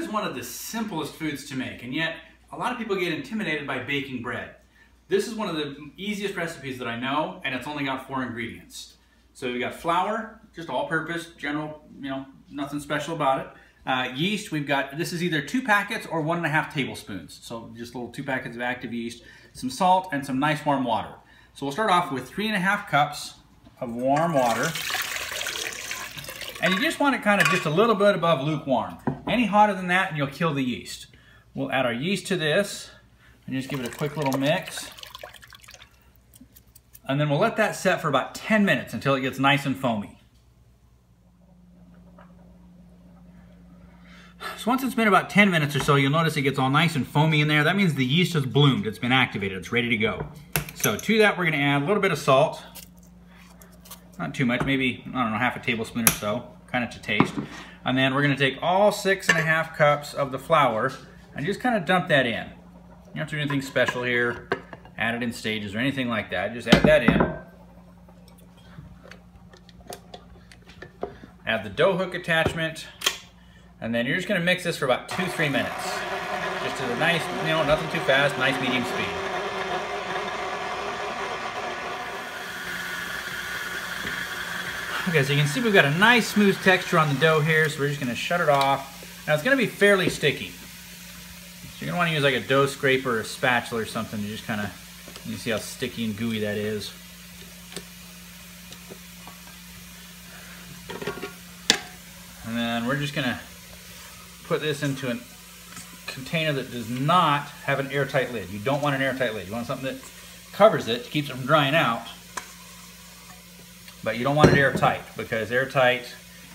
is one of the simplest foods to make, and yet a lot of people get intimidated by baking bread. This is one of the easiest recipes that I know, and it's only got 4 ingredients. So we got flour, just all-purpose, general, nothing special about it. Yeast, this is either 2 packets or 1.5 tablespoons. So just little 2 packets of active yeast, some salt, and some nice warm water. So we'll start off with 3.5 cups of warm water. And you just want it kind of just a little bit above lukewarm. Any hotter than that and you'll kill the yeast. We'll add our yeast to this and just give it a quick little mix. And then we'll let that set for about 10 minutes until it gets nice and foamy. So once it's been about 10 minutes or so, you'll notice it gets all nice and foamy in there. That means the yeast has bloomed, it's been activated, it's ready to go. So to that we're gonna add a little bit of salt. Not too much, maybe, I don't know, half a tablespoon or so, kind of to taste. And then we're gonna take all 6.5 cups of the flour and just kind of dump that in. You don't have to do anything special here, add it in stages or anything like that. Just add that in. Add the dough hook attachment, and then you're just gonna mix this for about 2-3 minutes. Just at a nice, nothing too fast, nice medium speed. Okay, so you can see we've got a nice smooth texture on the dough here, so we're just gonna shut it off. Now it's gonna be fairly sticky. So you're gonna wanna use like a dough scraper or a spatula or something to just kind of, you can see how sticky and gooey that is. And then we're just gonna put this into a container that does not have an airtight lid. You don't want an airtight lid. You want something that covers it, keeps it from drying out. But you don't want it airtight, because airtight,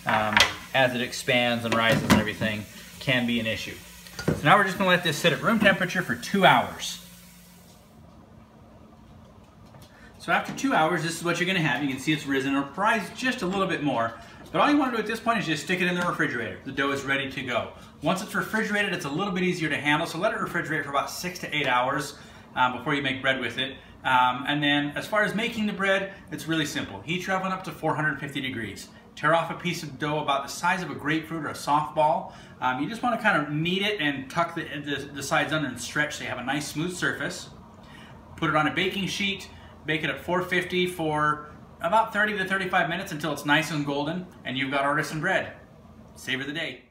as it expands and rises and everything, can be an issue. So now we're just gonna let this sit at room temperature for 2 hours. So after 2 hours, this is what you're gonna have. You can see it's risen or rise just a little bit more. But all you wanna do at this point is just stick it in the refrigerator. The dough is ready to go. Once it's refrigerated, it's a little bit easier to handle, so let it refrigerate for about 6 to 8 hours before you make bread with it. And then as far as making the bread, it's really simple. Heat your oven up to 450 degrees. Tear off a piece of dough about the size of a grapefruit or a softball. You just want to kind of knead it and tuck the sides under and stretch so you have a nice smooth surface. Put it on a baking sheet, bake it at 450 for about 30 to 35 minutes until it's nice and golden, and you've got artisan bread. Savor the day.